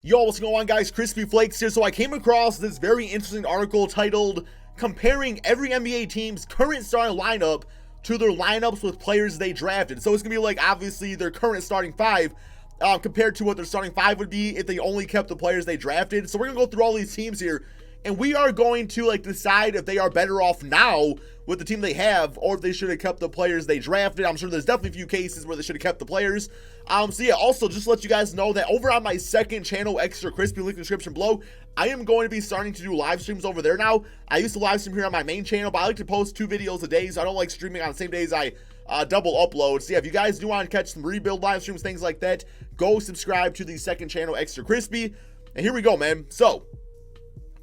Yo, what's going on, guys? KrispyFlakes here. So I came across this very interesting article titled comparing every NBA team's current starting lineup to their lineups with players they drafted. So it's gonna be like obviously their current starting five compared to what their starting five would be if they only kept the players they drafted. So we're gonna go through all these teams here, and we are going to decide if they are better off now with the team they have, or if they should have kept the players they drafted. I'm sure there's definitely a few cases where they should have kept the players. So yeah, also just to let you guys know that over on my second channel, Extra Crispy, link in the description below, I am going to be starting to do live streams over there now. I used to live stream here on my main channel, but I like to post 2 videos a day, so I don't like streaming on the same days I double upload. So yeah, if you guys do want to catch some rebuild live streams, things like that, go subscribe to the second channel, Extra Crispy. And here we go, man. So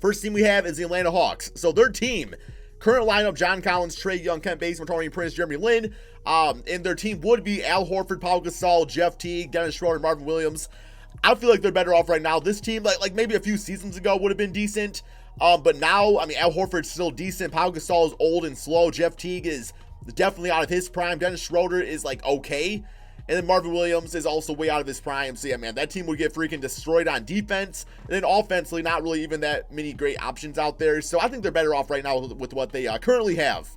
first team we have is the Atlanta Hawks. So their team, current lineup: John Collins, Trae Young, Kent Bazemore, Taurean Prince, Jeremy Lin. And their team would be Al Horford, Pau Gasol, Jeff Teague, Dennis Schroeder, Marvin Williams. I feel like they're better off right now. This team, like maybe a few seasons ago, would have been decent. But now, I mean, Al Horford's still decent. Pau Gasol is old and slow. Jeff Teague is definitely out of his prime. Dennis Schroeder is okay. And then Marvin Williams is also way out of his prime. So yeah, man, that team would get freaking destroyed on defense. And then offensively, not really even that many great options out there. So I think they're better off right now with what they currently have.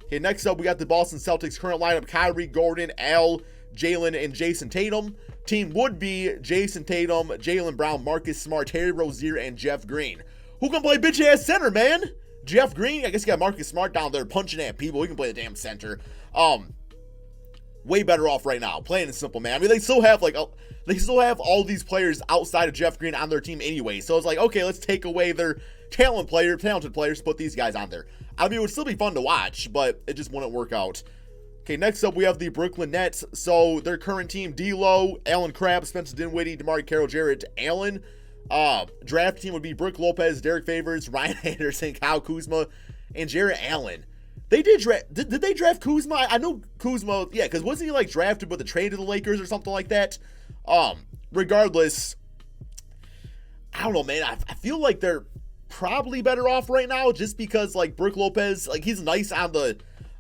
Okay, next up, we got the Boston Celtics current lineup: Kyrie, Gordon, Al, Jalen, and Jason Tatum. Team would be Jason Tatum, Jaylen Brown, Marcus Smart, Terry Rozier, and Jeff Green. Who can play bitch-ass center, man? Jeff Green? I guess you got Marcus Smart down there punching at people. He can play the damn center. Way better off right now, plain and simple, man. I mean, they still have all these players outside of Jeff Green on their team anyway. So it's like, okay, let's take away their talented players, put these guys on there. I mean, it would still be fun to watch, but it just wouldn't work out. Okay, next up we have the Brooklyn Nets. So their current team: D'Lo, Allen Crabbe, Spencer Dinwiddie, DeMar Carroll, Jarrett Allen. Draft team would be Brook Lopez, Derrick Favors, Ryan Anderson, Kyle Kuzma, and Jarrett Allen. They did they draft Kuzma? I know Kuzma, yeah, because wasn't he drafted with a trade to the Lakers or something like that? Regardless, I don't know, man. I feel like they're probably better off right now just because Brook Lopez, he's nice on the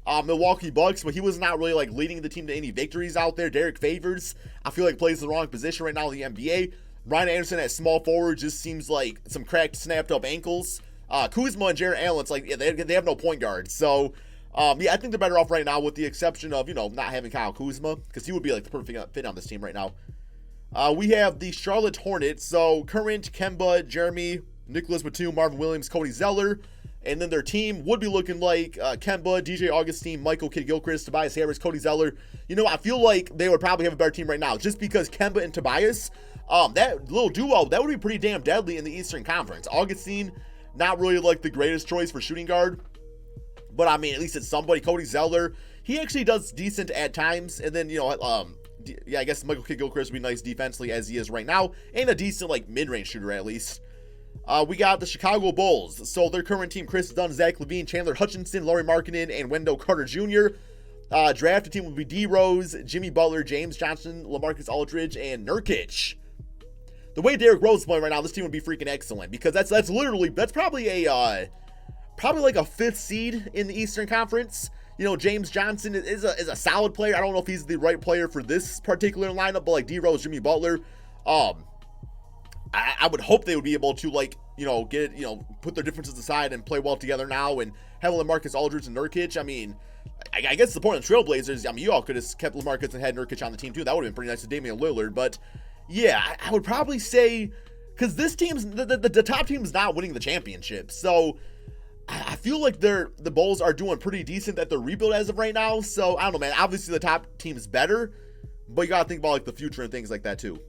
Milwaukee Bucks, but he was not really leading the team to any victories out there. Derrick Favors, I feel plays the wrong position right now in the NBA. Ryan Anderson at small forward just seems like some cracked, snapped up ankles. Kuzma and Jarrett Allen, it's yeah, they have no point guard. So, yeah, I think they're better off right now with the exception of, not having Kyle Kuzma, because he would be the perfect fit on this team right now. We have the Charlotte Hornets. So, current Kemba, Jeremy, Nicholas Batum, Marvin Williams, Cody Zeller. And then their team would be looking like Kemba, DJ Augustine, Michael Kidd-Gilchrist, Tobias Harris, Cody Zeller. I feel like they would probably have a better team right now just because Kemba and Tobias, that little duo, that would be pretty damn deadly in the Eastern Conference. Augustine, not really the greatest choice for shooting guard, but I mean, at least it's somebody. Cody Zeller, he actually does decent at times. And then, yeah, I guess Michael Kidd-Gilchrist would be nice defensively as he is right now, and a decent mid-range shooter at least. We got the Chicago Bulls. So their current team: Chris Dunn, Zach LaVine, Chandler Hutchinson, Lauri Markkanen, and Wendell Carter Jr. Drafted team would be D Rose, Jimmy Butler, James Johnson, LaMarcus Aldridge, and Nurkic. The way Derrick Rose is playing right now, this team would be freaking excellent because that's probably a 5th seed in the Eastern Conference. James Johnson is a solid player. I don't know if he's the right player for this particular lineup, but D Rose, Jimmy Butler, I would hope they would be able to get it, put their differences aside and play well together now, and have LaMarcus Aldridge and Nurkic. I mean, I guess the Portland Trailblazers, I mean, you all could have kept LaMarcus and had Nurkic on the team too. That would have been pretty nice to Damian Lillard, but yeah, I would probably say, because this team's, the top team's not winning the championship, so I feel like the Bulls are doing pretty decent at their rebuild as of right now. So I don't know, man. Obviously the top team's better, but you gotta think about the future and things like that too.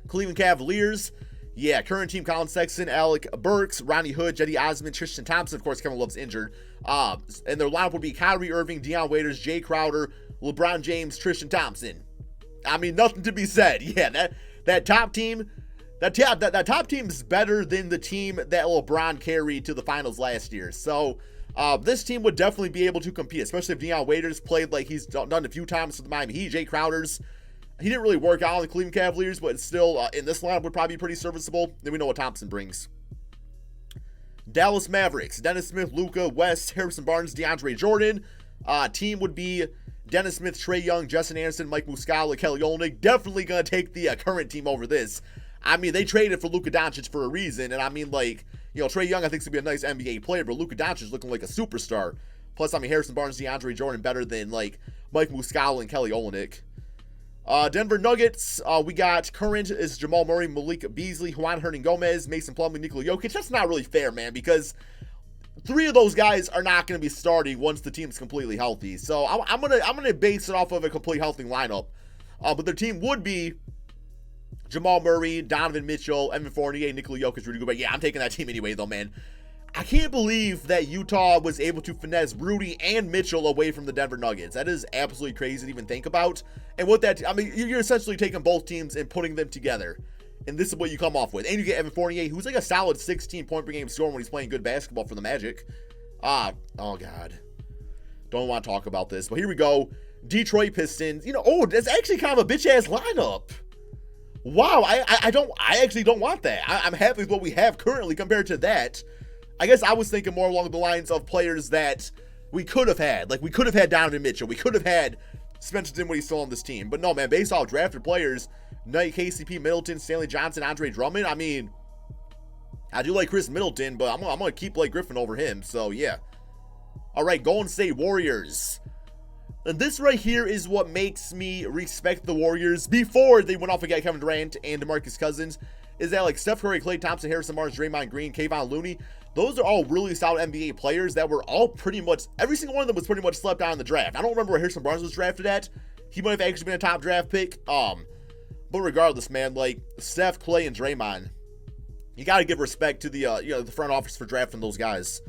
Cleveland Cavaliers, yeah, current team: Colin Sexton, Alec Burks, Ronnie Hood, Jetty Osman, Tristan Thompson. Of course, Kevin Love's injured. And their lineup would be Kyrie Irving, Dion Waiters, Jay Crowder, LeBron James, Tristan Thompson. I mean, nothing to be said. Yeah, that top team, that top team is better than the team that LeBron carried to the finals last year. So this team would definitely be able to compete, especially if Dion Waiters played like he's done a few times with the Miami Heat. Jay Crowder's, he didn't really work out on the Cleveland Cavaliers, but still in this lineup would probably be pretty serviceable. Then we know what Thompson brings. Dallas Mavericks: Dennis Smith, Luka, West, Harrison Barnes, DeAndre Jordan. Team would be Dennis Smith, Trae Young, Justin Anderson, Mike Muscala, Kelly Olynyk. Definitely going to take the current team over this. I mean, they traded for Luka Doncic for a reason, and I mean, like, you know, Trae Young I think is going to be a nice NBA player, but Luka Doncic is looking like a superstar. Plus, I mean, Harrison Barnes, DeAndre Jordan better than, like, Mike Muscala and Kelly Olynyk. Denver Nuggets, we got current is Jamal Murray, Malik Beasley, Juan Hernan-Gomez, Mason Plumlee, Nikola Jokic. That's not really fair, man, because 3 of those guys are not going to be starting once the team's completely healthy. So I'm gonna base it off of a complete healthy lineup. But their team would be Jamal Murray, Donovan Mitchell, Evan Fournier, Nikola Jokic, Rudy Gobert. Yeah, I'm taking that team anyway, though, man. I can't believe that Utah was able to finesse Rudy and Mitchell away from the Denver Nuggets. That is absolutely crazy to even think about. And what that, I mean, you're essentially taking both teams and putting them together. And this is what you come off with. And you get Evan Fournier, who's like a solid 16 point per game scorer when he's playing good basketball for the Magic. Oh God. Don't want to talk about this, but here we go. Detroit Pistons. You know, oh, that's actually kind of a bitch-ass lineup. Wow, I actually don't want that. I'm happy with what we have currently compared to that. I guess I was thinking more along the lines of players that we could have had. Like, we could have had Donovan Mitchell. We could have had Spencer Dinwiddie still on this team. But no, man, based off drafted players, Knight, KCP, Middleton, Stanley Johnson, Andre Drummond, I mean, I do like Chris Middleton, but I'm going to keep Blake Griffin over him. So, yeah. All right, Golden State Warriors. And this right here is what makes me respect the Warriors before they went off and got Kevin Durant and DeMarcus Cousins, is that like Steph Curry, Klay Thompson, Harrison Barnes, Draymond Green, Kevon Looney, those are all really solid NBA players that were all pretty much, every single one of them was pretty much slept on in the draft. I don't remember where Harrison Barnes was drafted at. He might have actually been a top draft pick. But regardless, man, like Steph, Klay, and Draymond, you got to give respect to the the front office for drafting those guys.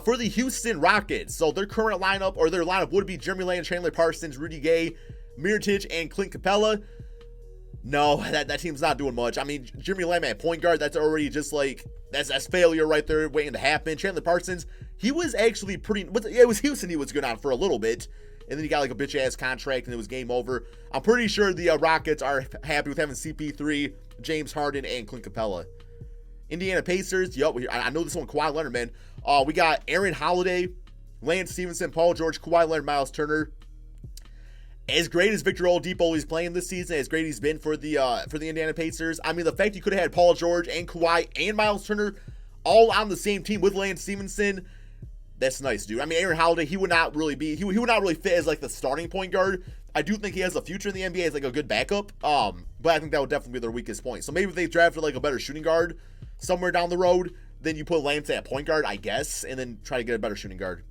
For the Houston Rockets, so their current lineup, or their lineup would be Jeremy Lamb, Chandler Parsons, Rudy Gay, Mirotic, and Clint Capella. No, that team's not doing much. I mean, Jeremy Lamb at point guard, that's already just like, that's failure right there waiting to happen. Chandler Parsons, he was actually pretty, it was Houston he was good on for a little bit, and then he got like a bitch-ass contract, and it was game over. I'm pretty sure the Rockets are happy with having CP3, James Harden, and Clint Capella. Indiana Pacers, yup, I know this one, Kawhi Leonard, man. We got Aaron Holiday, Lance Stevenson, Paul George, Kawhi Leonard, Miles Turner. As great as Victor Oladipo is playing this season, as great he's been for the Indiana Pacers, I mean, the fact you could have had Paul George and Kawhi and Miles Turner all on the same team with Lance Stevenson, that's nice, dude. I mean, Aaron Holiday, he would not really fit as like the starting point guard. I do think he has a future in the NBA as like a good backup, but I think that would definitely be their weakest point. So maybe if they drafted like a better shooting guard somewhere down the road, then you put Lance at point guard, I guess, and then try to get a better shooting guard.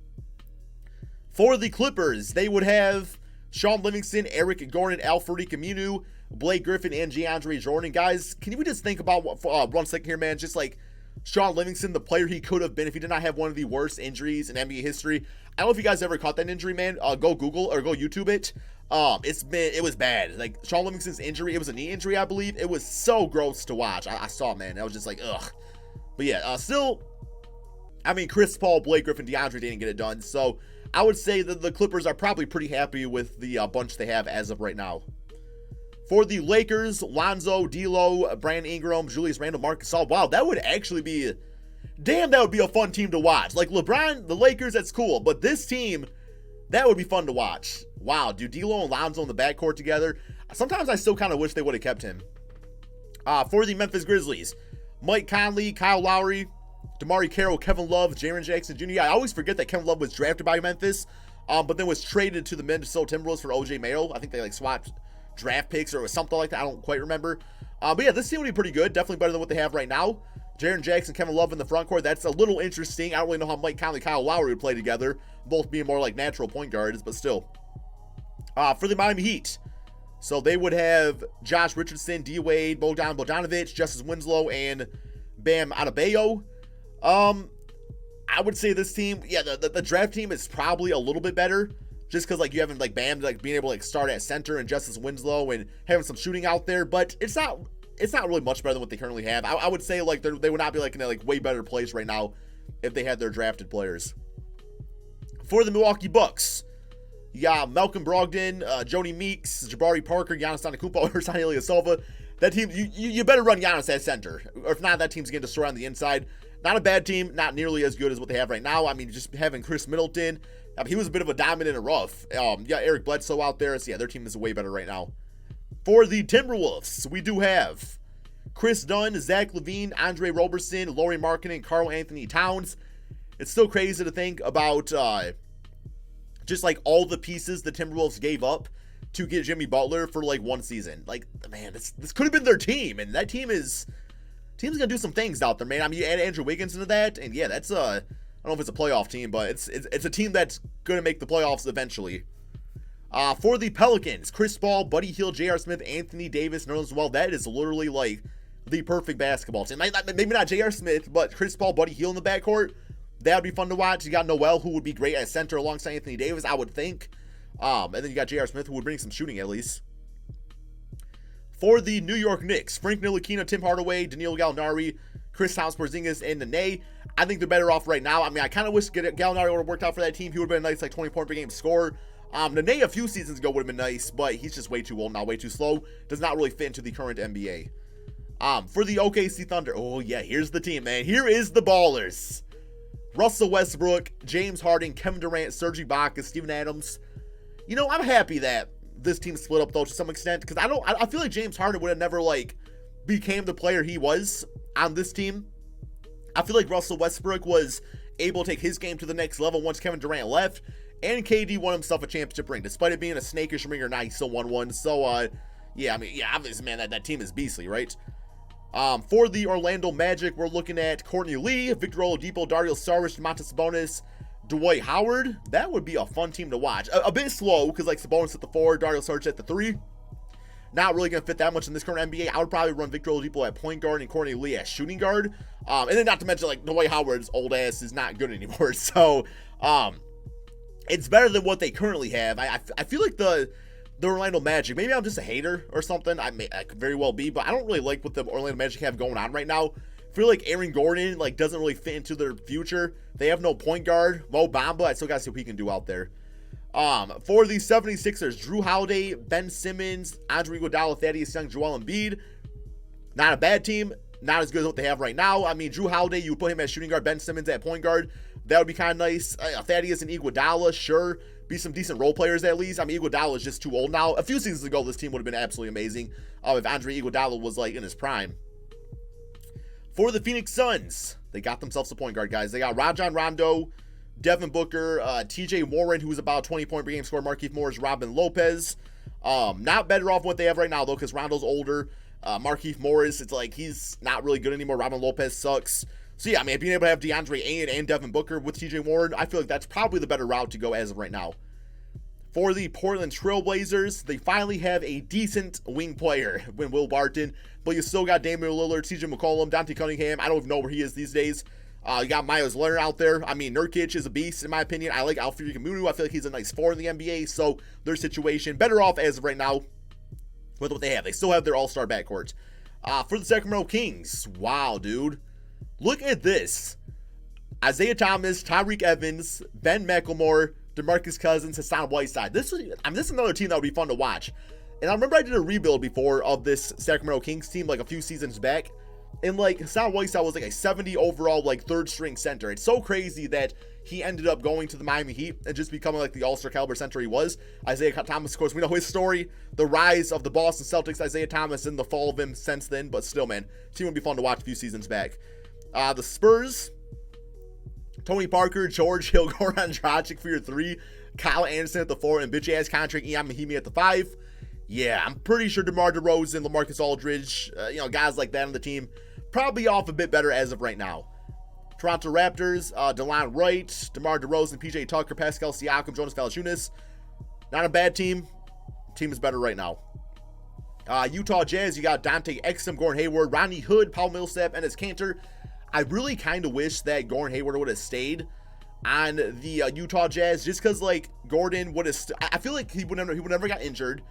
For the Clippers, they would have Sean Livingston, Eric Gordon, Al-Farouq Aminu, Blake Griffin, and DeAndre Jordan. Guys, can you just think about 1 second here, man? Just like Sean Livingston, the player he could have been if he did not have one of the worst injuries in NBA history. I don't know if you guys ever caught that injury, man. Go Google or go YouTube it. It was bad. Like Sean Livingston's injury, it was a knee injury, I believe. It was so gross to watch. I saw it, man. I was just like, ugh. But yeah, still, I mean, Chris Paul, Blake Griffin, DeAndre didn't get it done. So I would say that the Clippers are probably pretty happy with the bunch they have as of right now. For the Lakers, Lonzo, D'Lo, Brandon Ingram, Julius Randle, Marc Gasol. Wow, that would actually be, damn, that would be a fun team to watch. Like LeBron, the Lakers, that's cool. But this team, that would be fun to watch. Wow, dude, D'Lo and Lonzo in the backcourt together. Sometimes I still kind of wish they would have kept him. For the Memphis Grizzlies, Mike Conley, Kyle Lowry, DeMar Carroll, Kevin Love, Jaren Jackson Jr. I always forget that Kevin Love was drafted by Memphis, but then was traded to the Minnesota Timberwolves for OJ Mayo. I think they like swapped draft picks or something like that. I don't quite remember. But yeah, this team would be pretty good. Definitely better than what they have right now. Jaren Jackson, Kevin Love in the front court. That's a little interesting. I don't really know how Mike Conley, Kyle Lowry would play together, both being more like natural point guards, but still. For the Miami Heat, so they would have Josh Richardson, D. Wade, Bogdan Bogdanovic, Justice Winslow, and Bam Adebayo. I would say this team, yeah, the draft team is probably a little bit better, just because like you haven't like Bam like being able to like start at center and Justice Winslow and having some shooting out there, but it's not really much better than what they currently have. I would say like they would not be like in a like way better place right now if they had their drafted players. For the Milwaukee Bucks, you got Malcolm Brogdon, Joni Meeks, Jabari Parker, Giannis Antetokounmpo, Ersan Ilyasova. That team, you better run Giannis at center, or if not, that team's getting destroyed on the inside. Not a bad team, not nearly as good as what they have right now. I mean, just having Chris Middleton, he was a bit of a diamond in a rough. Yeah, Eric Bledsoe out there, so yeah, their team is way better right now. For the Timberwolves, we do have Chris Dunn, Zach LaVine, Andre Roberson, Lauri Markkanen, Karl Anthony Towns. It's still crazy to think about just like all the pieces the Timberwolves gave up to get Jimmy Butler for like one season. Like, man, this could have been their team, and that team's gonna do some things out there, man. I mean, you add Andrew Wiggins into that, and yeah, that's I don't know if it's a playoff team, but it's a team that's gonna make the playoffs eventually. For the Pelicans, Chris Paul, Buddy Hield, I.R.Smith, Anthony Davis, Nerlens Noel. That is literally like the perfect basketball team. Maybe not I.R.Smith, but Chris Paul, Buddy Hield in the backcourt. That would be fun to watch. You got Noel, who would be great at center alongside Anthony Davis, I would think. And then you got I.R.Smith, who would bring some shooting at least. For the New York Knicks, Frank Ntilikina, Tim Hardaway, Danilo Gallinari, Kristaps Porzingis, and Nene. I think they're better off right now. I mean, I kind of wish Gallinari would have worked out for that team. He would have been a nice, like, 20-point per game scorer. Nene a few seasons ago would have been nice, but he's just way too old now, way too slow. Does not really fit into the current NBA. For the OKC Thunder, oh yeah, here's the team, man. Here is the ballers. Russell Westbrook, James Harden, Kevin Durant, Serge Ibaka, Steven Adams. You know, I'm happy that this team split up though to some extent, because I feel like James Harden would have never like became the player he was on this team. I feel like Russell Westbrook was able to take his game to the next level once Kevin Durant left, and KD won himself a championship ring. Despite it being a snakish ring or not, he still won one. So, yeah, I mean, yeah, obviously, man, that team is beastly, right? For the Orlando Magic, we're looking at Courtney Lee, Victor Oladipo, Dario Saric, Domantas Sabonis, Dwight Howard. That would be a fun team to watch. A bit slow, because like Sabonis at the 4, Dario Saric at the 3. Not really going to fit that much in this current NBA. I would probably run Victor Oladipo at point guard and Courtney Lee at shooting guard. And then not to mention, like, Dwight Howard's old ass is not good anymore. So, it's better than what they currently have. I feel like the Orlando Magic, maybe I'm just a hater or something. I could very well be, but I don't really like what the Orlando Magic have going on right now. I feel like Aaron Gordon, like, doesn't really fit into their future. They have no point guard. Mo Bamba, I still got to see what he can do out there. For the 76ers, Drew Holiday, Ben Simmons, Andre Iguodala, Thaddeus Young, Joel Embiid. Not a bad team. Not as good as what they have right now. I mean, Drew Holiday, you put him at shooting guard, Ben Simmons at point guard. That would be kind of nice. Thaddeus and Iguodala, sure. Be some decent role players at least. I mean, Iguodala is just too old now. A few seasons ago, this team would have been absolutely amazing if Andre Iguodala was, like, in his prime. For the Phoenix Suns, they got themselves a point guard, guys. They got Rajon Rondo, Devin Booker, TJ Warren, who's about 20-point per game scorer, Markieff Morris, Robin Lopez. Not better off what they have right now, though, because Rondo's older. Markieff Morris, it's like he's not really good anymore. Robin Lopez sucks. So, yeah, I mean, being able to have DeAndre Ayton and Devin Booker with TJ Warren, I feel like that's probably the better route to go as of right now. For the Portland Trailblazers, they finally have a decent wing player when Will Barton, but you still got Damian Lillard, CJ McCollum, Dante Cunningham. I don't even know where he is these days. You got Myles Leonard out there. I mean, Nurkic is a beast, in my opinion. I like Al-Farouq Aminu. I feel like he's a nice 4 in the NBA, so their situation better off as of right now with what they have. They still have their all-star backcourt. For the Sacramento Kings, wow, dude. Look at this. Isaiah Thomas, Tyreek Evans, Ben McLemore, DeMarcus Cousins, Hassan Whiteside. This is another team that would be fun to watch. And I remember I did a rebuild before of this Sacramento Kings team like a few seasons back. And like Hassan Whiteside was like a 70 overall like third string center. It's so crazy that he ended up going to the Miami Heat and just becoming like the all-star caliber center he was. Isaiah Thomas, of course, we know his story, the rise of the Boston Celtics, Isaiah Thomas, and the fall of him since then. But still, man, team would be fun to watch a few seasons back. The Spurs, Tony Parker, George Hill, Goran Dragic for your 3, Kyle Anderson at the 4, and bitch-ass contract Ian Mahinmi at the 5. Yeah, I'm pretty sure DeMar DeRozan, LaMarcus Aldridge, guys like that on the team, probably off a bit better as of right now. Toronto Raptors, DeLon Wright, DeMar DeRozan, PJ Tucker, Pascal Siakam, Jonas Valanciunas. Not a bad team. Team is better right now. Utah Jazz, you got Dante Exum, Gordon Hayward, Rodney Hood, Paul Millsap, and his Cantor. I really kind of wish that Gordon Hayward would have stayed on the Utah Jazz, just because like Gordon would have. I feel like he would never got injured.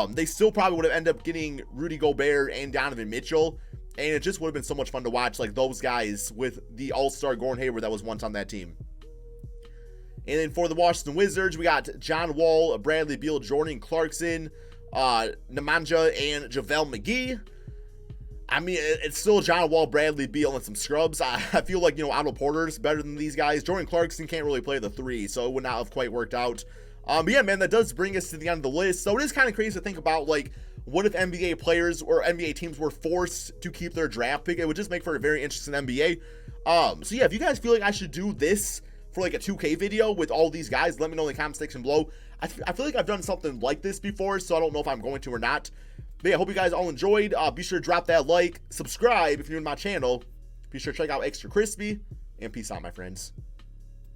They still probably would have ended up getting Rudy Gobert and Donovan Mitchell, and it just would have been so much fun to watch like those guys with the All-Star Gordon Hayward that was once on that team. And then for the Washington Wizards, we got John Wall, Bradley Beal, Jordan Clarkson, Nemanja, and JaVale McGee. I mean, it's still John Wall, Bradley Beal, and some scrubs. I feel like, Otto Porter's better than these guys. Jordan Clarkson can't really play the 3, so it would not have quite worked out. But yeah, man, that does bring us to the end of the list. So it is kind of crazy to think about, like, what if NBA players or NBA teams were forced to keep their draft pick? It would just make for a very interesting NBA. So yeah, if you guys feel like I should do this for like a 2K video with all these guys, let me know in the comment section below. I feel like I've done something like this before, so I don't know if I'm going to or not. But yeah, I hope you guys all enjoyed. Be sure to drop that like, subscribe if you're new to my channel. Be sure to check out Extra Crispy, and peace out, my friends.